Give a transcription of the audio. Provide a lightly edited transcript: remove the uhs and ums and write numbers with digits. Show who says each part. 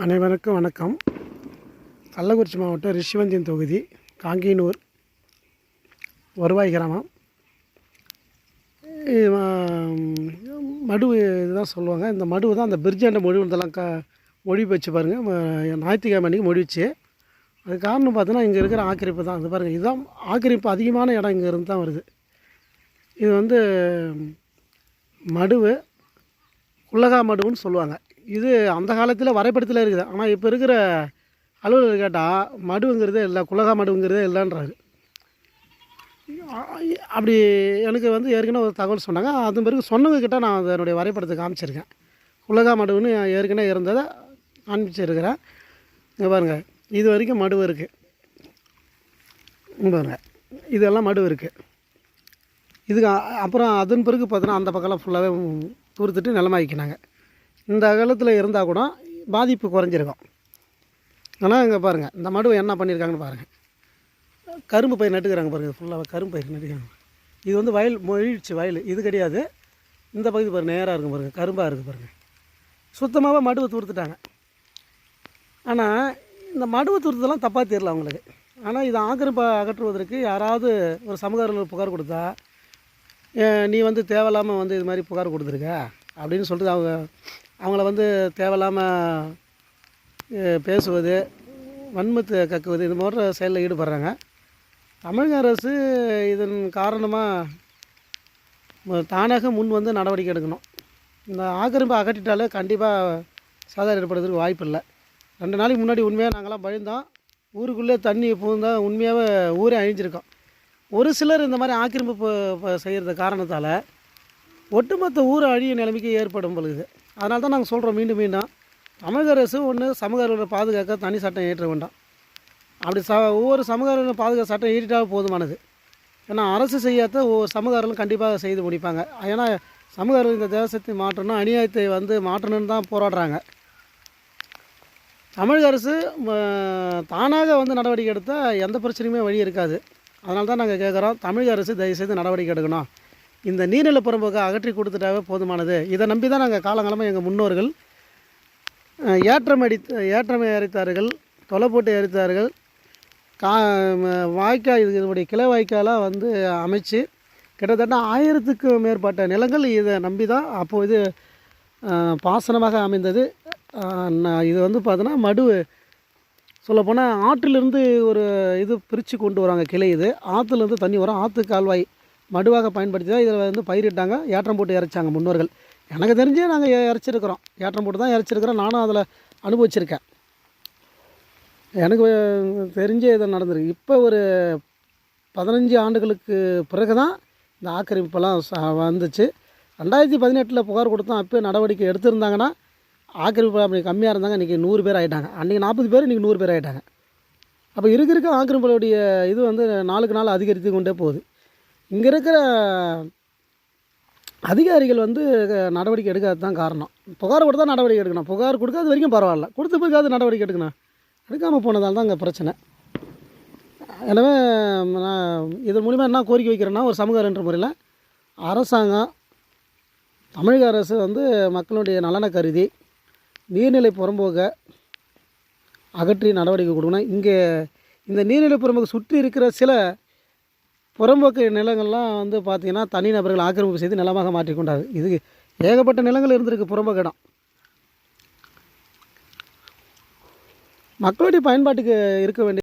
Speaker 1: அனைவருக்கும் வணக்கம். கள்ளக்குறிச்சி மாவட்டம் ரிஷிவந்தியம் தொகுதி காங்கினூர் வருவாய் கிராமம். மடுவு இதுதான் சொல்லுவாங்க. இந்த மடுவு தான் அந்த பிரிட்ஜாண்ட மொழி இதெல்லாம் மொழி வச்சு பாருங்கள். ஞாயிற்றுக்கிழமை அன்றைக்கி மொழிச்சு. அது காரணம் பார்த்தோன்னா இங்கே இருக்கிற ஆக்கிரமிப்பு தான். அது பாருங்கள், இதுதான் ஆக்கிரமிப்பு அதிகமான இடம் இங்கே இருந்து தான் வருது. இது மடுவு குள்ளகா மடுவுன்னு சொல்லுவாங்க. இது அந்த காலத்தில் வரைபடத்தில் இருக்குது. ஆனால் இப்போ இருக்கிற அலுவலர் கேட்டால் மடுவுங்கிறதே இல்லை, குள்ளகா மடுவுங்கிறதே இல்லைன்றாரு. அப்படி எனக்கு ஏற்கனவே ஒரு தகவல் சொன்னாங்க. அது பிறகு சொன்னவங்க கிட்ட நான் அதனுடைய வரைபடத்தை காமிச்சிருக்கேன். குள்ளகா மடுவுன்னு ஏற்கனவே இருந்ததை காமிச்சிருக்கிறேன். இங்கே பாருங்கள், இது வரைக்கும் மடுவு இருக்குது. பாருங்கள், இதெல்லாம் மடுவு இருக்குது. இதுக்கு அப்புறம் அதன் பிறகு பார்த்தோன்னா அந்த பக்கம்லாம் ஃபுல்லாகவே தூர்த்துட்டு நிலமாக்கினாங்க. இந்த காலத்தில் இருந்தால் கூட பாதிப்பு குறைஞ்சிருக்கும். ஆனால் இங்கே பாருங்கள், இந்த மடுவை என்ன பண்ணியிருக்காங்கன்னு பாருங்கள். கரும்பு பயிர் நட்டுக்கிறாங்க பாருங்கள். ஃபுல்லாக கரும்பு பயிர் நட்டுக்கிறாங்க. இது வயல் மொழிச்சு வயல் இது கிடையாது. இந்த பகுதி பாருங்கள், நேராக இருக்கும் பாருங்கள், கரும்பாக இருக்குது பாருங்கள். சுத்தமாக மடுவை தூர்த்துட்டாங்க. ஆனால் இந்த மடுவை தூர்த்ததெல்லாம் தப்பாக தெரியல அவங்களுக்கு. ஆனால் இதை ஆக்கிரமிப்பு அகற்றுவதற்கு யாராவது ஒரு சமூக புகார் கொடுத்தா, நீ தேவையில்லாமல் இது மாதிரி புகார் கொடுத்துருக்க அப்படின்னு சொல்லிட்டு அவங்கள தேவையில்லாமல் பேசுவது, வன்மத்தை கக்குவது, இது போன்ற செயலில் ஈடுபடுறாங்க. தமிழக அரசு இதன் காரணமாக தானாக முன் நடவடிக்கை எடுக்கணும். இந்த ஆக்கிரமிப்பை அகற்றிட்டாலே கண்டிப்பாக சாதாரண ஏற்படுறதுக்கு வாய்ப்பு இல்லை. 2 நாளைக்கு முன்னாடி உண்மையாக நாங்களாம் பயந்தோம். ஊருக்குள்ளே தண்ணி புகுந்தால் உண்மையாகவே ஊரே அழிஞ்சிருக்கோம். ஒரு சிலர் இந்த மாதிரி ஆக்கிரமிப்பு செய்கிறது காரணத்தால் ஒட்டுமொத்த ஊர் அழிய நிலைமைக்கு ஏற்படும் பொழுது. அதனால தான் நாங்கள் சொல்கிறோம் மீண்டும் தமிழக அரசு சமூக அறிவியலை பாதுகாக்க தனி சட்டம் ஏற்ற வேண்டாம். அப்படி ஒவ்வொரு சமூக அறிவியலை பாதுகாக்க சட்டம் ஏற்றிட்டால் போதுமானது. ஏன்னா அரசு செய்யாத ஒவ்வொரு சமூக அறிவியலும் கண்டிப்பாக செய்து முடிப்பாங்க. ஏன்னா சமூக அறிவியல் இந்த தேசத்தை மாற்றணும், அநியாயத்தை மாற்றணும்னு தான் போராடுறாங்க. தமிழக அரசு தானாக நடவடிக்கை எடுத்தால் எந்த பிரச்சனையுமே வழி இருக்காது. அதனால தான் நாங்கள் கேட்குறோம், தமிழக அரசு தயவுசெய்து நடவடிக்கை எடுக்கணும். இந்த நீர்நில புறம்போக்கை அகற்றி கொடுத்துட்டாவே போதுமானது. இதை நம்பி தான் நாங்கள் காலங்காலமாக எங்கள் முன்னோர்கள் ஏற்றமை அரித்தார்கள், தொலை போட்டு அரித்தார்கள். வாய்க்கால் இதனுடைய கிளை வாய்க்காலாக அமைச்சு கிட்டத்தட்ட 1000க்கும் மேற்பட்ட நிலங்கள் இதை நம்பி தான் அப்போது பாசனமாக அமைந்தது. இது பார்த்தோன்னா மடுவு சொல்லப்போனால் ஆற்றிலிருந்து ஒரு இது பிரித்து கொண்டு வராங்க கிளை. இது ஆற்றுலேருந்து தண்ணி வரும். ஆற்று கால்வாய் மடுவாக பயன்படுத்தி தான் இதில் பயிரிட்டாங்க. ஏற்றம் போட்டு இறைச்சாங்க முன்னோர்கள். எனக்கு தெரிஞ்சே நாங்கள் இறைச்சிருக்கிறோம். ஏற்றம் போட்டு தான் இறைச்சிருக்கிறோம். நானும் அதில் அனுபவிச்சிருக்கேன். எனக்கு தெரிஞ்சே இதை நடந்திருக்கு. இப்போ ஒரு 15 ஆண்டுகளுக்கு பிறகு தான் இந்த ஆக்கிரமிப்பெல்லாம் வந்துச்சு. 2018 புகார் கொடுத்தோம். அப்போ நடவடிக்கை எடுத்திருந்தாங்கன்னா ஆக்கிரமிப்பு அப்படி கம்மியாக இருந்தாங்க. இன்றைக்கி 100 பேர் ஆகிட்டாங்க. அன்றைக்கி 40 பேர், இன்றைக்கி 100 பேர் ஆகிட்டாங்க. அப்போ இருக்க ஆக்கிரமிப்புடைய இது நாளுக்கு நாள் அதிகரித்து கொண்டே போகுது. இங்கே இருக்கிற அதிகாரிகள் நடவடிக்கை எடுக்காது தான் காரணம். புகார் கொடுத்தா நடவடிக்கை எடுக்கணும். புகார் கொடுக்காது வரைக்கும் பரவாயில்ல, கொடுத்த பிறகு நடவடிக்கை எடுக்கணும். எடுக்காமல் போனதால் தான் இங்கே பிரச்சனை. எனவே நான் இதன் மூலிமா என்ன கோரிக்கை வைக்கிறேன்னா, ஒரு சமூக என்ற முறையில் அரசாங்கம், தமிழக அரசு மக்களுடைய நலனை கருதி நீர்நிலை புறம்போக்கை அகற்றி நடவடிக்கை கொடுக்கணும். இங்கே இந்த நீர்நிலை புறம்போக்கு சுற்றி இருக்கிற சில புறம்போக்கு நிலங்கள்லாம் பார்த்திங்கன்னா தனிநபர்கள் ஆக்கிரமிப்பு செய்து நிலமாக மாற்றிக்கொண்டாரு. இது ஏகப்பட்ட நிலங்கள் இருந்திருக்கு புறம்போக்கு இடம். மக்களுடைய பயன்பாட்டுக்கு இருக்க வேண்டிய